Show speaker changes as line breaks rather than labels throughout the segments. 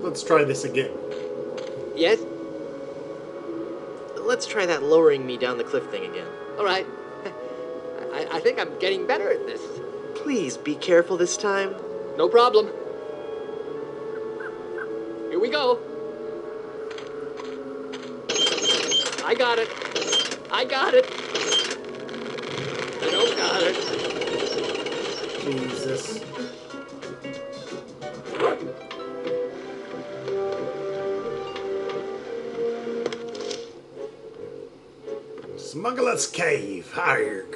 Let's try this again.
Yes? Let's try that lowering me down the cliff thing again.
All right. I think I'm getting better at this.
Please be careful this time.
No problem. Here we go. I got it. I got it. I don't got it.
Jesus. Smuggler's Cave, Harg.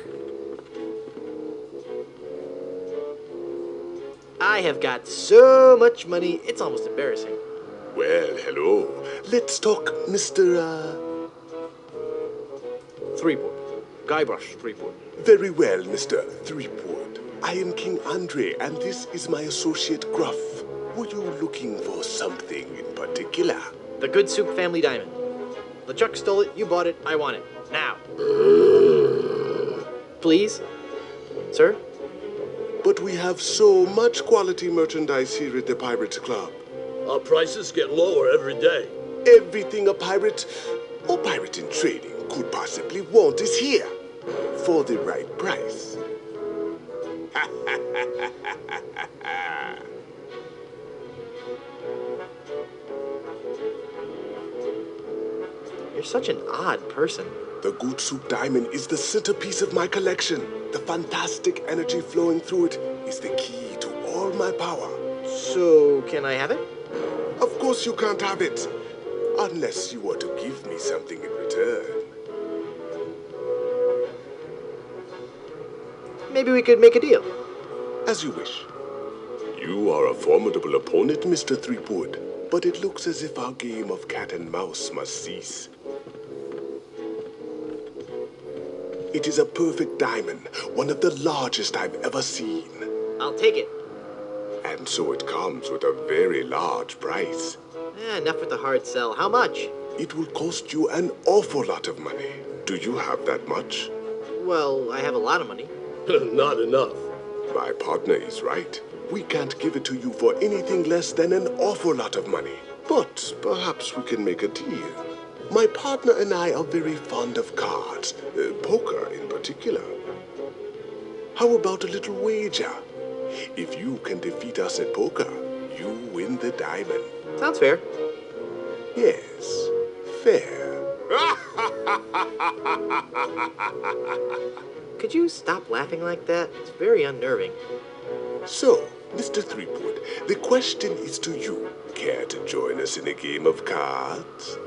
I have got so much money, it's almost embarrassing.
Well, hello. Let's talk, Mr.
Threeport. Guybrush Threeport.
Very well, Mr. Threepwood. I am King Andre, and this is my associate Gruff. Were you looking for something in particular?
The Good Soup Family Diamond. LeChuck stole it, you bought it, I want it. Now. Please? Sir?
But we have so much quality merchandise here at the Pirates Club.
Our prices get lower every day.
Everything a pirate or pirate in trading could possibly want is here. For the right price.
You're such an odd person.
The Good Soup Diamond is the centerpiece of my collection. The fantastic energy flowing through it is the key to all my power.
So, can I have it?
Of course you can't have it. Unless you were to give me something in return.
Maybe we could make a deal.
As you wish. You are a formidable opponent, Mr. Threepwood. But it looks as if our game of cat and mouse must cease. It is a perfect diamond, one of the largest I've ever seen.
I'll take it.
And so it comes with a very large price.
Enough with the hard sell. How much?
It will cost you an awful lot of money. Do you have that much?
Well, I have a lot of money.
Not enough.
My partner is right. We can't give it to you for anything less than an awful lot of money. But perhaps we can make a deal. My partner and I are very fond of cards, poker in particular. How about a little wager? If you can defeat us at poker, you win the diamond.
Sounds fair.
Yes, fair.
Could you stop laughing like that? It's very unnerving.
So, Mr. Threepwood, the question is to you. Care to join us in a game of cards?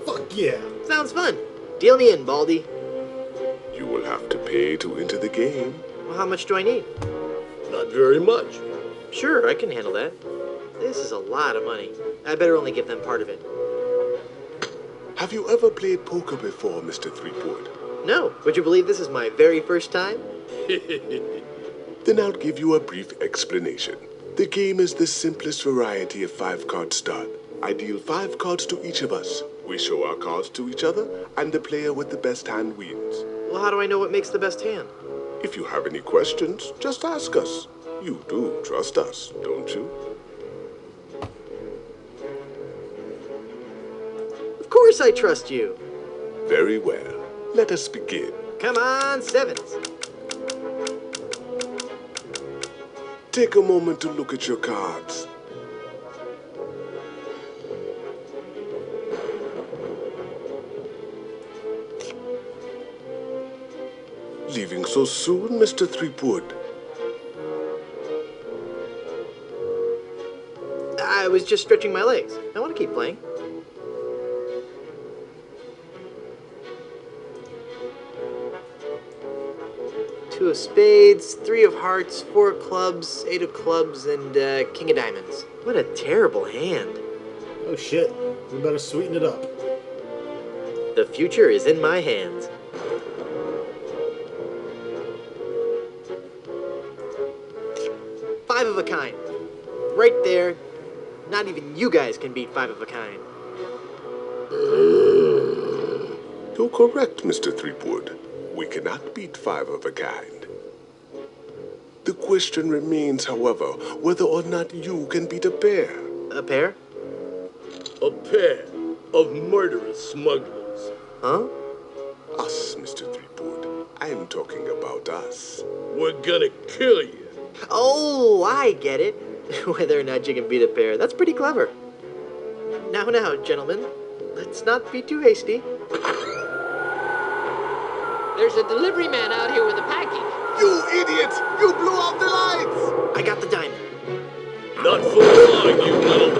Fuck yeah.
Sounds fun. Deal me in, Baldy.
You will have to pay to enter the game.
Well, how much do I need?
Not very much.
Sure, I can handle that. This is a lot of money. I better only give them part of it.
Have you ever played poker before, Mr. Threepwood?
No. Would you believe this is my very first time?
Then I'll give you a brief explanation. The game is the simplest variety of 5-card stud. I deal 5 cards to each of us. We show our cards to each other, and the player with the best hand wins.
Well, how do I know what makes the best hand?
If you have any questions, just ask us. You do trust us, don't you?
Of course I trust you.
Very well. Let us begin.
Come on, sevens.
Take a moment to look at your cards. Leaving so soon, Mr. Threepwood?
I was just stretching my legs. I want to keep playing. Two of spades, 3 of hearts, 4 of clubs, 8 of clubs, and king of diamonds. What a terrible hand.
Oh shit. We better sweeten it up.
The future is in my hands. Five of a kind. Right there. Not even you guys can beat 5 of a kind.
You're correct, Mr. Threepwood. We cannot beat 5 of a kind. The question remains, however, whether or not you can beat a pair.
A pair?
A pair of murderous smugglers.
Huh?
Us, Mr. Threepwood. I'm talking about us.
We're gonna kill you.
Oh, I get it. Whether or not you can beat a pair, that's pretty clever. Now, gentlemen, let's not be too hasty.
There's a delivery man out here with a package.
You idiot! You blew out the lights!
I got the diamond.
Not for long, you little...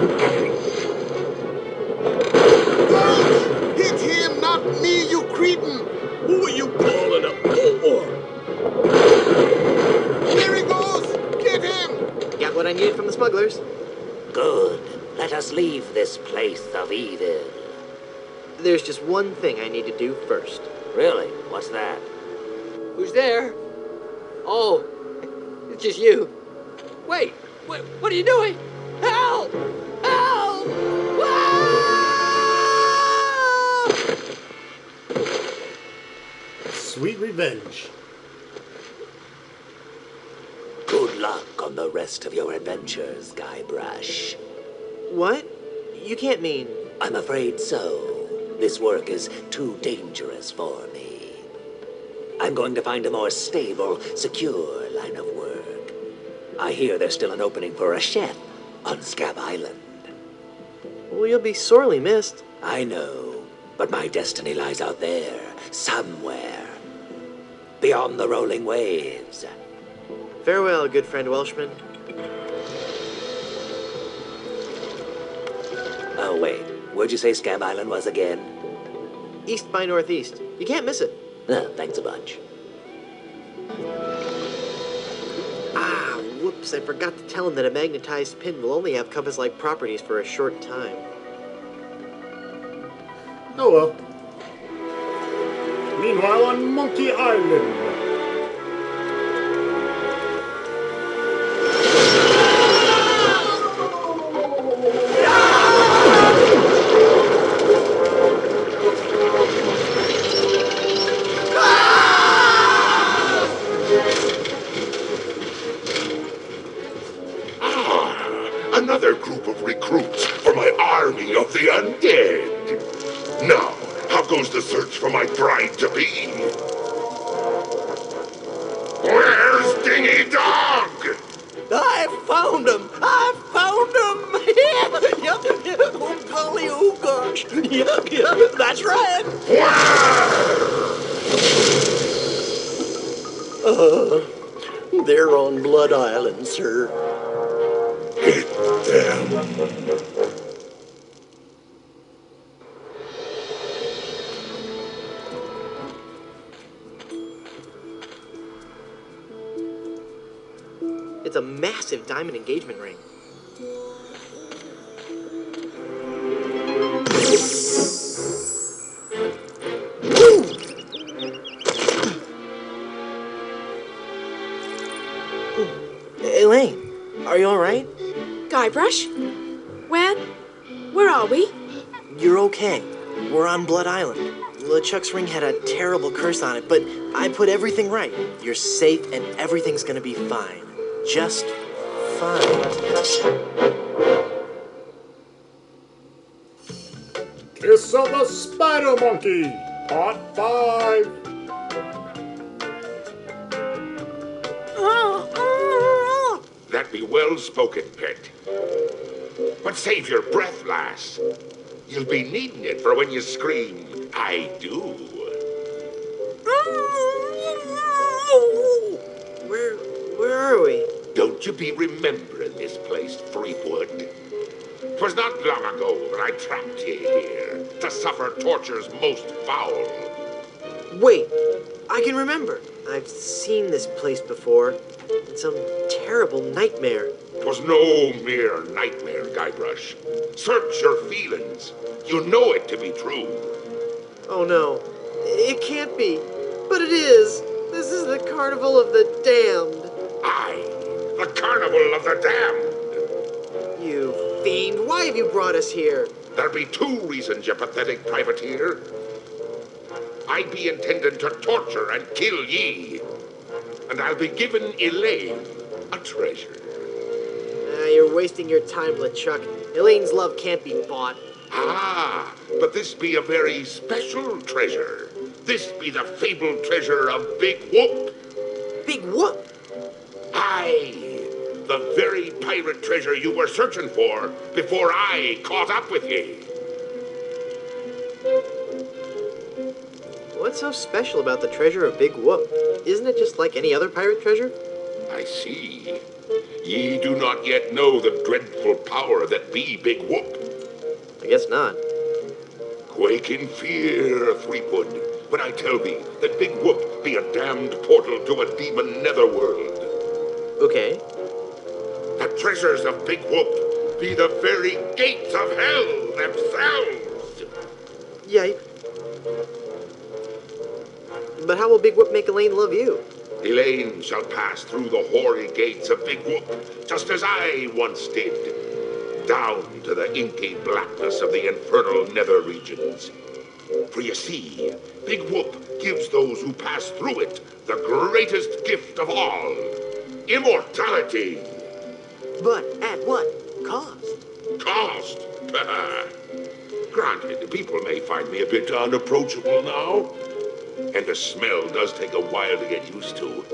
Don't! Hit him, not me, you cretin!
Who are you calling a whore?
There he goes! Get him!
Got what I needed from the smugglers.
Good. Let us leave this place of evil.
There's just one thing I need to do first.
Really? What's that?
Who's there? Oh, it's just you. Wait, what are you doing? Help! Help! Ah!
Sweet revenge.
Good luck on the rest of your adventures, Guybrush.
What? You can't mean...
I'm afraid so. This work is too dangerous for me. I'm going to find a more stable, secure line of work. I hear there's still an opening for a chef on Scab Island.
Well, you'll be sorely missed.
I know, but my destiny lies out there, somewhere. Beyond the rolling waves.
Farewell, good friend Welshman.
Oh, wait. Where'd you say Scab Island was again?
East by northeast. You can't miss it.
Thanks a bunch.
Ah, whoops. I forgot to tell him that a magnetized pin will only have compass-like properties for a short time.
Oh well. Meanwhile, on Monkey Island.
Another group of recruits for my army of the undead. Now, how goes the search for my bride-to-be? Where's Dingy Dog?
I found him! I found him! Oh, golly, oh, gosh. Yeah, that's right.
Where?
They're on Blood Island, sir.
Hit them.
It's a massive diamond engagement ring. Elaine, are you all right?
Guybrush? Where are we?
You're okay. We're on Blood Island. LeChuck's ring had a terrible curse on it, but I put everything right. You're safe and everything's gonna be fine. Just fine.
Kiss of the Spider Monkey, Part 5.
That be well spoken, pet. But save your breath, lass. You'll be needing it for when you scream, I do.
Where are we?
Don't you be remembering this place, Threepwood? 'Twas not long ago that I trapped ye here to suffer tortures most foul.
Wait, I can remember. I've seen this place before. It's some terrible nightmare.
'Twas no mere nightmare, Guybrush. Search your feelings. You know it to be true.
Oh no, it can't be. But it is. This is the Carnival of the Damned.
Aye, the Carnival of the Damned.
You fiend, why have you brought us here?
There be two reasons, you pathetic privateer. I be intending to torture and kill ye. And I'll be giving Elaine a treasure.
You're You're wasting your time, LeChuck. Elaine's love can't be bought.
Ah, but this be a very special treasure. This be the fabled treasure of Big Whoop.
Big whoop!
Aye, the very pirate treasure you were searching for before I caught up with ye.
What's so special about the treasure of Big Whoop? Isn't it just like any other pirate treasure?
I see. Ye do not yet know the dreadful power that be Big Whoop.
I guess not.
Quake in fear, Threepwood, when I tell thee that Big Whoop be a damned portal to a demon netherworld.
Okay.
The treasures of Big Whoop be the very gates of hell themselves.
Yipe. But how will Big Whoop make Elaine love you?
Elaine shall pass through the hoary gates of Big Whoop, just as I once did, down to the inky blackness of the infernal nether regions. For you see, Big Whoop gives those who pass through it the greatest gift of all, immortality.
But at what cost?
Cost? Granted, people may find me a bit unapproachable now, and the smell does take a while to get used to.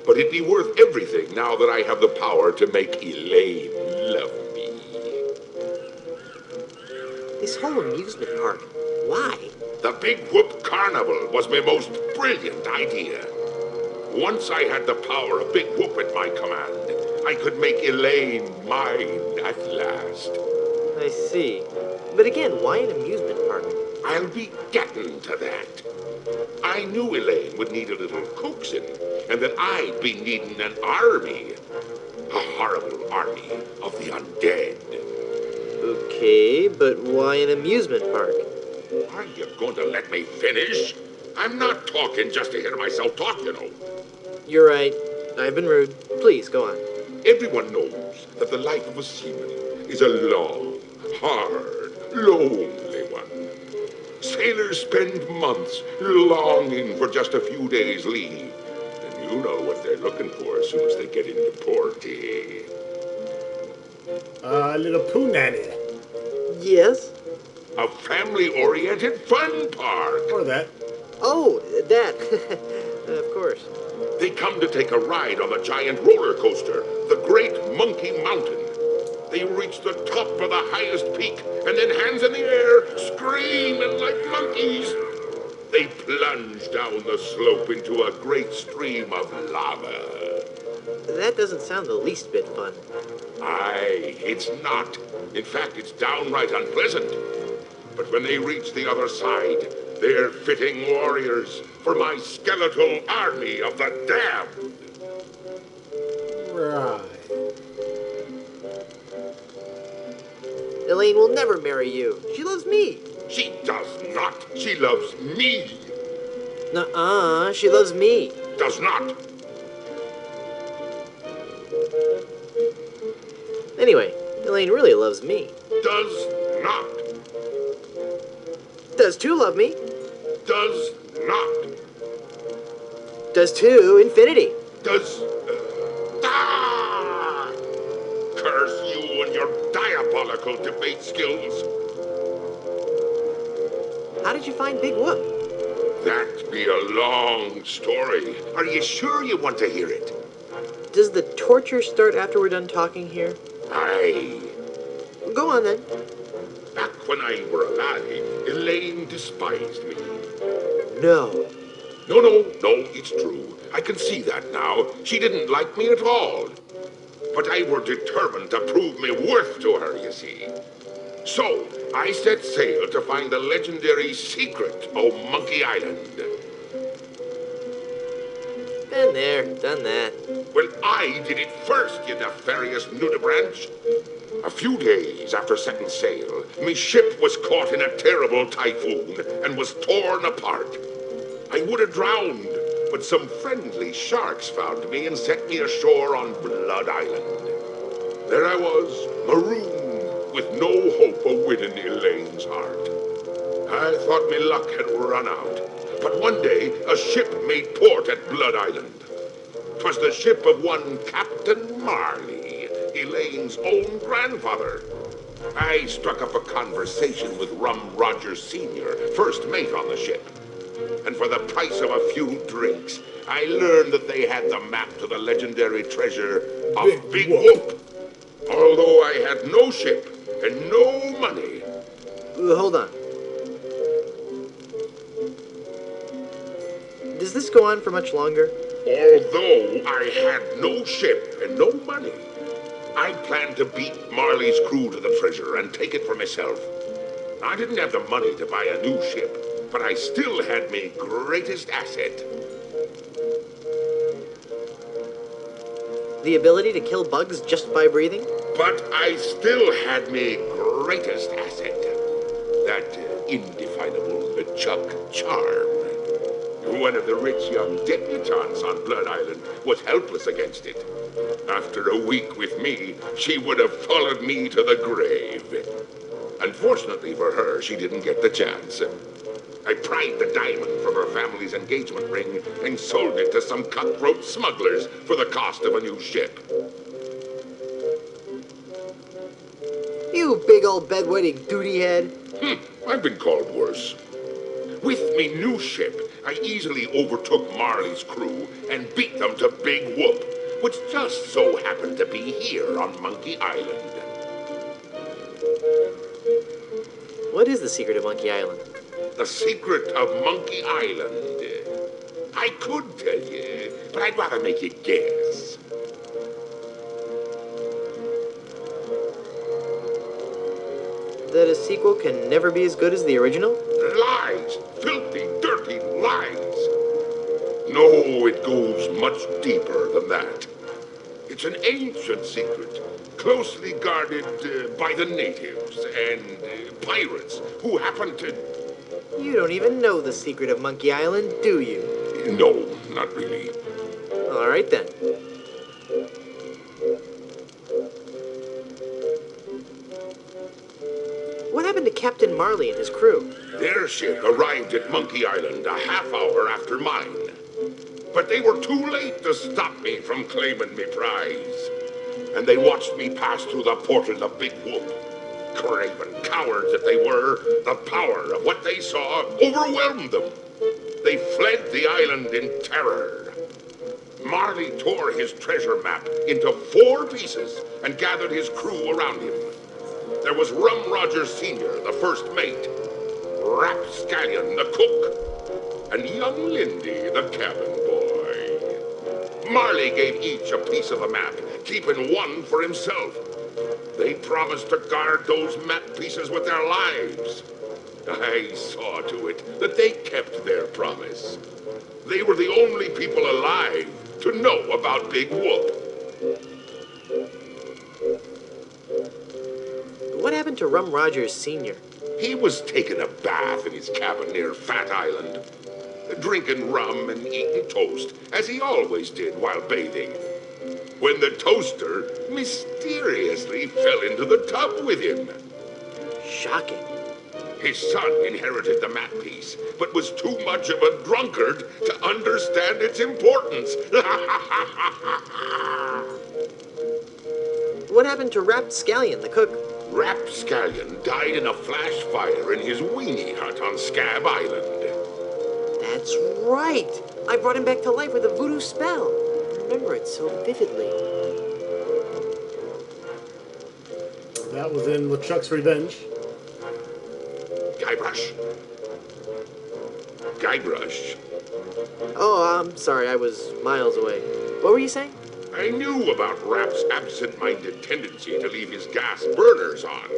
But it'd be worth everything now that I have the power to make Elaine love me.
This whole amusement park, why?
The Big Whoop Carnival was my most brilliant idea. Once I had the power of Big Whoop at my command, I could make Elaine mine at last.
I see. But again, why an amusement park?
I'll be getting to that. I knew Elaine would need a little coaxing, and that I'd be needing an army. A horrible army of the undead.
Okay, but why an amusement park?
Are you going to let me finish? I'm not talking just to hear myself talk, you know.
You're right. I've been rude. Please, go on.
Everyone knows that the life of a seaman is a long, hard, lonely one. Sailors spend months longing for just a few days' leave. And you know what they're looking for as soon as they get into port, eh?
Little poo nanny.
Yes?
A family-oriented fun park.
Or that.
Oh, that. Of course.
They come to take a ride on the giant roller coaster, the Great Monkey Mountain. They reach the top of the highest peak, and then hands in the air, screaming like monkeys. They plunge down the slope into a great stream of lava.
That doesn't sound the least bit fun.
Aye, it's not. In fact, it's downright unpleasant. But when they reach the other side, they're fitting warriors for my skeletal army of the damned.
Right.
Elaine will never marry you. She loves me.
She does not. She loves me.
Nuh-uh, she loves me.
Does not.
Anyway, Elaine really loves me.
Does not.
Does too love me.
Does not.
Does too, infinity.
Does... Ah! Curse you and your diabolical debate skills.
How did you find Big Whoop?
That be a long story. Are you sure you want to hear it?
Does the torture start after we're done talking here?
Aye.
Go on then.
Back when I were alive, Elaine despised me.
No.
No, it's true. I can see that now. She didn't like me at all. But I were determined to prove me worth to her, you see. So, I set sail to find the legendary secret of Monkey Island.
Been there, done that.
Well, I did it first, you nefarious nudibranch. A few days after setting sail, me ship was caught in a terrible typhoon and was torn apart. I would have drowned, but some friendly sharks found me and set me ashore on Blood Island. There I was, marooned, with no hope of winning Elaine's heart. I thought me luck had run out, but one day a ship made port at Blood Island. 'Twas the ship of one Captain Marley, Elaine's own grandfather. I struck up a conversation with Rum Rogers Sr., first mate on the ship. And for the price of a few drinks, I learned that they had the map to the legendary treasure of Big Whoop. Although I had no ship and no money.
Hold on. Does this go on for much longer?
Although I had no ship and no money, I planned to beat Marley's crew to the treasure and take it for myself. I didn't have the money to buy a new ship, but I still had my greatest asset.
The ability to kill bugs just by breathing?
But I still had my greatest asset. That indefinable LeChuck charm. One of the rich young debutantes on Blood Island was helpless against it. After a week with me, she would have followed me to the grave. Unfortunately for her, she didn't get the chance. I pried the diamond from her family's engagement ring and sold it to some cutthroat smugglers for the cost of a new ship.
You big old bedwetting duty head.
I've been called worse. With me new ship, I easily overtook Marley's crew and beat them to Big Whoop, which just so happened to be here on Monkey Island.
What is the secret of Monkey Island?
The secret of Monkey Island. I could tell you, but I'd rather make you guess.
That a sequel can never be as good as the original?
Lies! Filthy, dirty lies! No, it goes much deeper than that. It's an ancient secret, closely guarded by the natives and pirates who happen to...
You don't even know the secret of Monkey Island, do you?
No, not really.
All right then. What happened to Captain Marley and his crew?
Their ship arrived at Monkey Island a half hour after mine. But they were too late to stop me from claiming me prize. And they watched me pass through the portal of Big Whoop. Craven cowards that they were, the power of what they saw overwhelmed them. They fled the island in terror. Marley tore his treasure map into 4 pieces and gathered his crew around him. There was Rum Rogers Sr., the first mate, Rapscallion, the cook, and young Lindy, the cabin boy. Marley gave each a piece of the map, keeping one for himself. They promised to guard those map pieces with their lives. I saw to it that they kept their promise. They were the only people alive to know about Big Whoop.
What happened to Rum Rogers Sr.?
He was taking a bath in his cabin near Fat Island, drinking rum and eating toast, as he always did while bathing, when the toaster mysteriously fell into the tub with him.
Shocking.
His son inherited the map piece, but was too much of a drunkard to understand its importance.
What happened to Rapscallion, the cook?
Rapscallion died in a flash fire in his weenie hut on Scab Island.
That's right. I brought him back to life with a voodoo spell. I remember it so vividly.
That was in LeChuck's Revenge.
Guybrush. Guybrush.
Oh, I'm sorry. I was miles away. What were you saying?
I knew about Rap's absent-minded tendency to leave his gas burners on.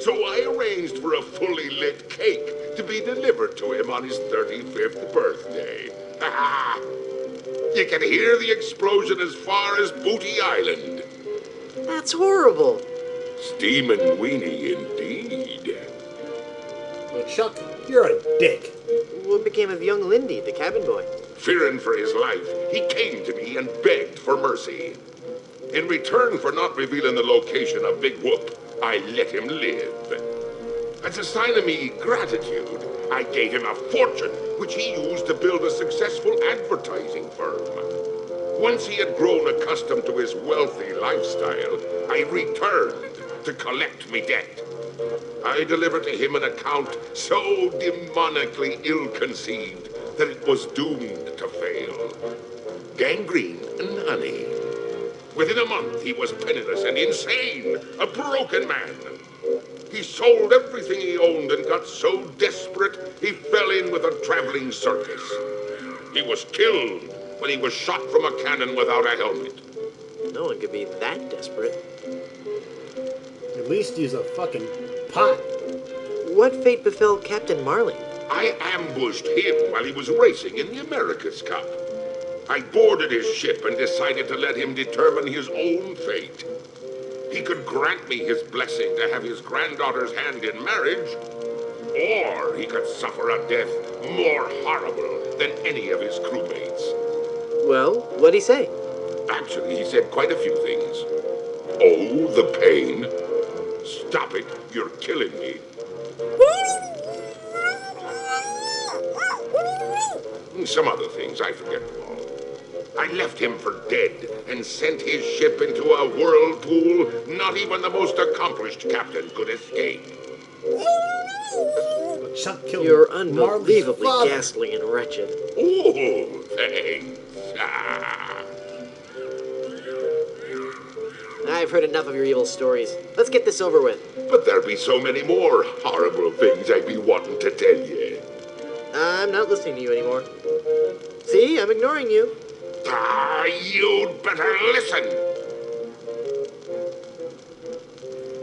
So I arranged for a fully lit cake to be delivered to him on his 35th birthday. You can hear the explosion as far as Booty Island.
That's horrible.
Steamin' weenie indeed.
LeChuck, you're a dick.
What became of young Lindy, the cabin boy?
Fearing for his life, he came to me and begged for mercy. In return for not revealing the location of Big Whoop, I let him live. As a sign of me gratitude, I gave him a fortune, which he used to build a successful advertising firm. Once he had grown accustomed to his wealthy lifestyle, I returned to collect me debt. I delivered to him an account so demonically ill-conceived that it was doomed to fail. Gangrene and honey. Within a month, he was penniless and insane, a broken man. He sold everything he owned and got so desperate, he fell in with a traveling circus. He was killed when he was shot from a cannon without a helmet.
No one could be that desperate.
At least he's a fucking pot.
What fate befell Captain Marley?
I ambushed him while he was racing in the America's Cup. I boarded his ship and decided to let him determine his own fate. He could grant me his blessing to have his granddaughter's hand in marriage, or he could suffer a death more horrible than any of his crewmates.
Well, what'd he say?
Actually, he said quite a few things. Oh, the pain. Stop it, you're killing me. Some other things, I forget them all. I left him for dead and sent his ship into a whirlpool not even the most accomplished captain could escape.
Chuck killed
You're
Marley's
unbelievably
father.
ghastly and wretched.
Oh, thanks. Ah.
I've heard enough of your evil stories. Let's get this over with.
But there'll be so many more horrible things I'd be wanting to tell you.
I'm not listening to you anymore. See, I'm ignoring you.
Ah, you'd better listen.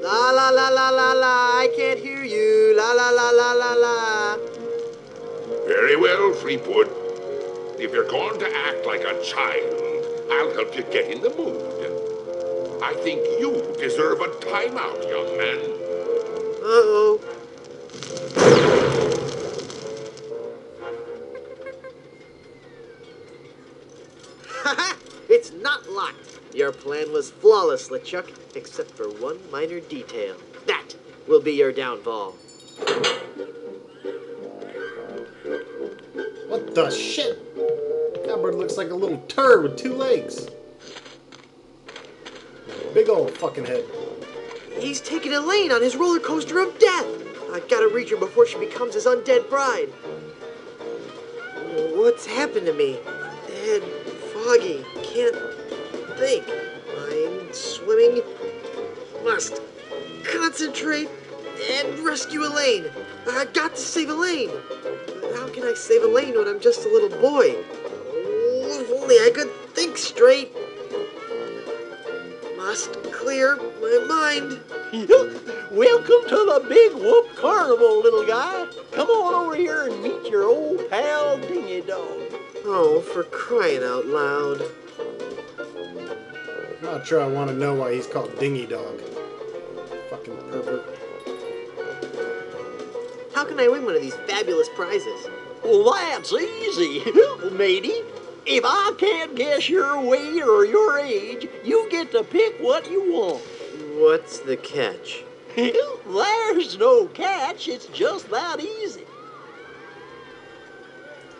La la la la la la, I can't hear you. La la la la la la.
Very well, Fleetwood. If you're going to act like a child, I'll help you get in the mood. I think you deserve a timeout, young man.
Uh-oh. Haha! It's not locked. Your plan was flawless, LeChuck, except for one minor detail. That will be your downfall.
What the shit? That bird looks like a little turd with 2 legs. Big old fucking head.
He's taking Elaine on his roller coaster of death. I gotta reach her before she becomes his undead bride. What's happened to me? Head foggy. Can't think. I'm swimming. Must concentrate and rescue Elaine. I got to save Elaine. But how can I save Elaine when I'm just a little boy? Oh, if only I could think straight. Must clear my mind.
Welcome to the Big Whoop Carnival, little guy. Come on over here and meet your old pal Dingy Dog.
Oh, for crying out loud.
I'm not sure I want to know why he's called Dingy Dog. Fucking pervert.
How can I win one of these fabulous prizes?
Well, that's easy, matey. If I can't guess your weight or your age, you get to pick what you want.
What's the catch?
There's no catch. It's just that easy.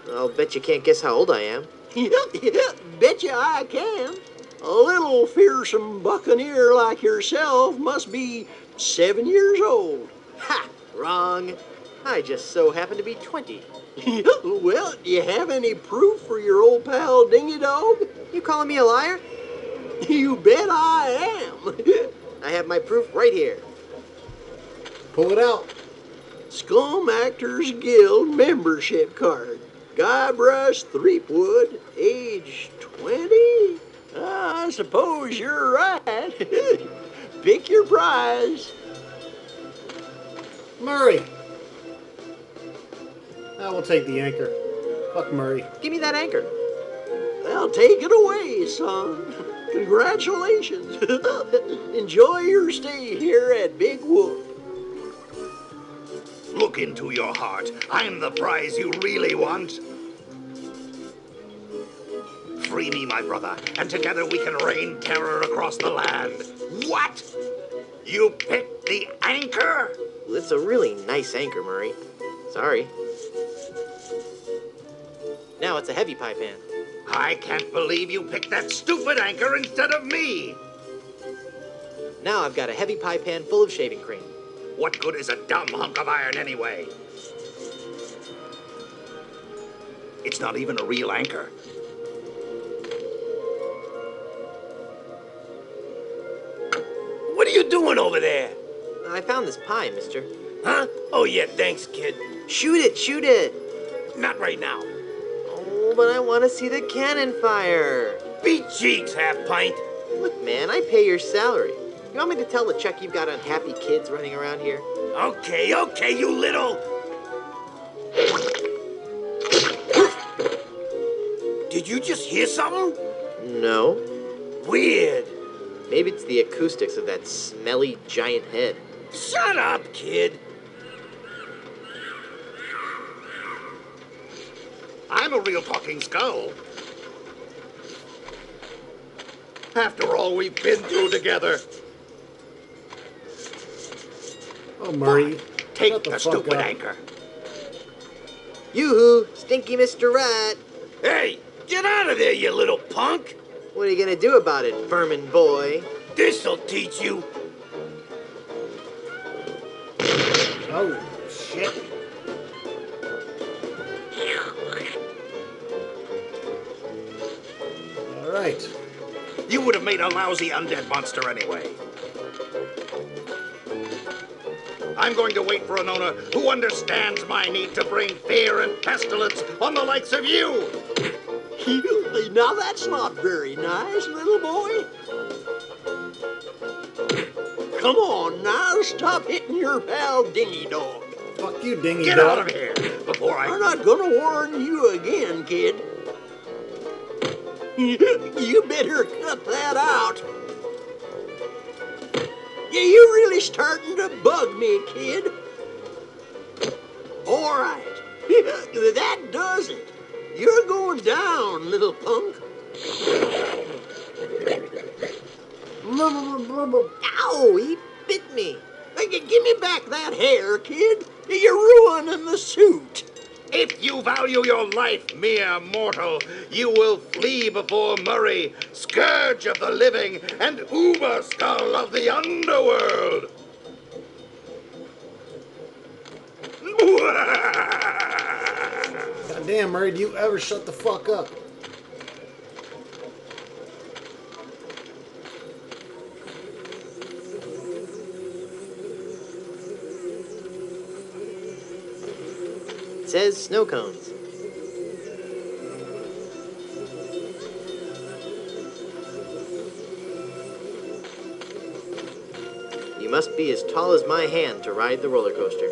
I'll bet you can't guess how old I am.
Betcha I can. A little fearsome buccaneer like yourself must be 7 years old.
Ha! Wrong. I just so happen to be 20.
Well, do you have any proof for your old pal Dingy Dog?
You calling me a liar?
You bet I am.
I have my proof right here.
Pull it out.
Scum Actors Guild membership card. Guybrush Threepwood, age 20? I suppose you're right. Pick your prize.
Murray. I will take the anchor. Fuck Murray.
Give me that anchor.
Well, take it away, son. Congratulations. Enjoy your stay here at Big Whoop.
Look into your heart. I'm the prize you really want. Free me, my brother, and together we can rain terror across the land. What? You picked the anchor?
It's a really nice anchor, Murray. Sorry. Now it's a heavy pie pan.
I can't believe you picked that stupid anchor instead of me.
Now I've got a heavy pie pan full of shaving cream.
What good is a dumb hunk of iron anyway? It's not even a real anchor.
What are you doing over there?
I found this pie, mister.
Huh? Oh, yeah, thanks, kid.
Shoot it, shoot it!
Not right now.
Oh, but I want to see the cannon fire.
Beat cheeks, half pint.
Look, man, I pay your salary. You want me to tell LeChuck you've got unhappy kids running around here?
Okay, okay, you little... Did you just hear something?
No.
Weird.
Maybe it's the acoustics of that smelly giant head.
Shut up, kid.
I'm a real talking skull. After all we've been through together.
Oh, Murray.
Take
shut
the
fuck
stupid
up.
anchor.
Yoo-hoo, stinky Mr. Rat.
Hey, get out of there, you little punk.
What are you gonna do about it, vermin boy?
This'll teach you.
Oh, shit. All right.
You would have made a lousy undead monster anyway. I'm going to wait for an owner who understands my need to bring fear and pestilence on the likes of you.
Now that's not very nice, little boy. Come on now, stop hitting your pal Dingy Dog.
Fuck you, dingy
Get
dog.
out of here before
I'm
I...
not gonna warn you again, kid. You better cut that out. Yeah, you're really starting to bug me, kid. All right. That does it. You're going down, little punk.
Ow, he bit me.
Hey, give me back that hair, kid. You're ruining the suit.
If you value your life, mere mortal, you will flee before Murray, scourge of the living and uber skull of the underworld.
God damn, Murray, do you ever shut the fuck up?
It says snow cones. You must be as tall as my hand to ride the roller coaster.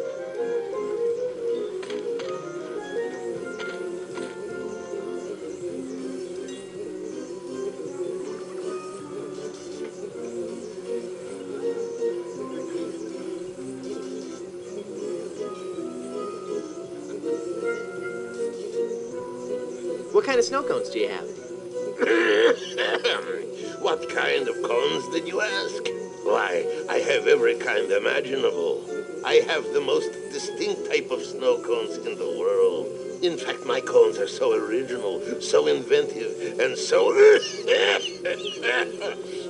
What kind of snow cones do you have?
What kind of cones did you ask? Why, I have every kind imaginable. I have the most distinct type of snow cones in the world. In fact, my cones are so original, so inventive, and so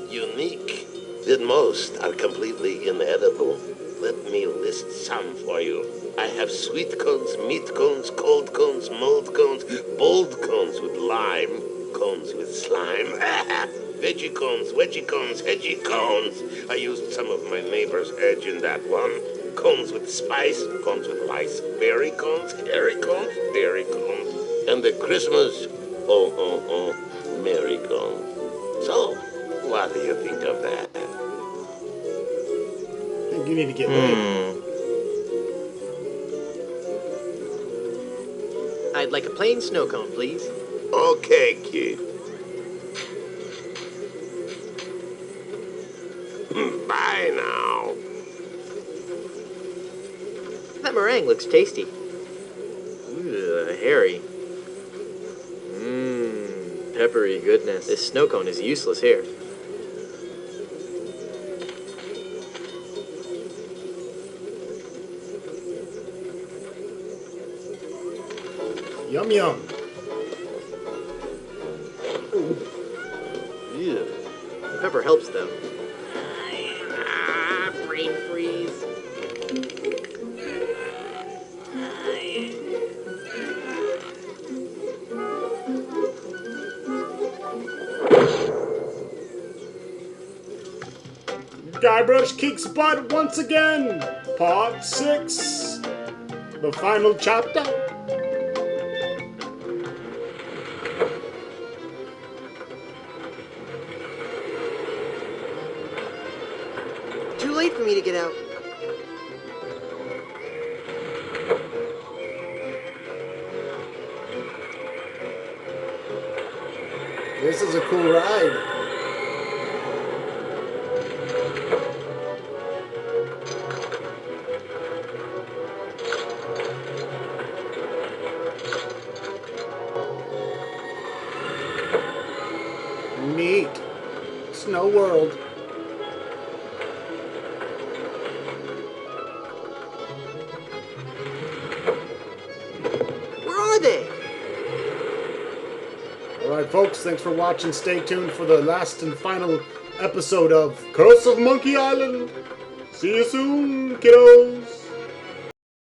unique that most are completely inedible. Let me list some for you. I have sweet cones, meat cones, cold cones, mold cones, bold cones with lime, cones with slime, veggie cones, wedgie cones, hedgy cones. I used some of my neighbor's edge in that one. Cones with spice, cones with lice, berry cones, hairy cones, dairy cones. And the Christmas, merry cones. So, what do you think of that?
I think you need to get laid.
I'd like a plain snow cone, please.
Okay, kid. Bye now.
That meringue looks tasty. Ooh, hairy. Mmm, peppery goodness. This snow cone is useless here.
Yum yum.
Ew. The pepper helps, though.
Guybrush kicks butt once again. Part 6. The final chapter.
Too late for me to get out.
This is a cool ride. Neat. Snow World.
Where are they?
Alright, folks, thanks for watching. Stay tuned for the last and final episode of Curse of Monkey Island. See you soon, kiddos.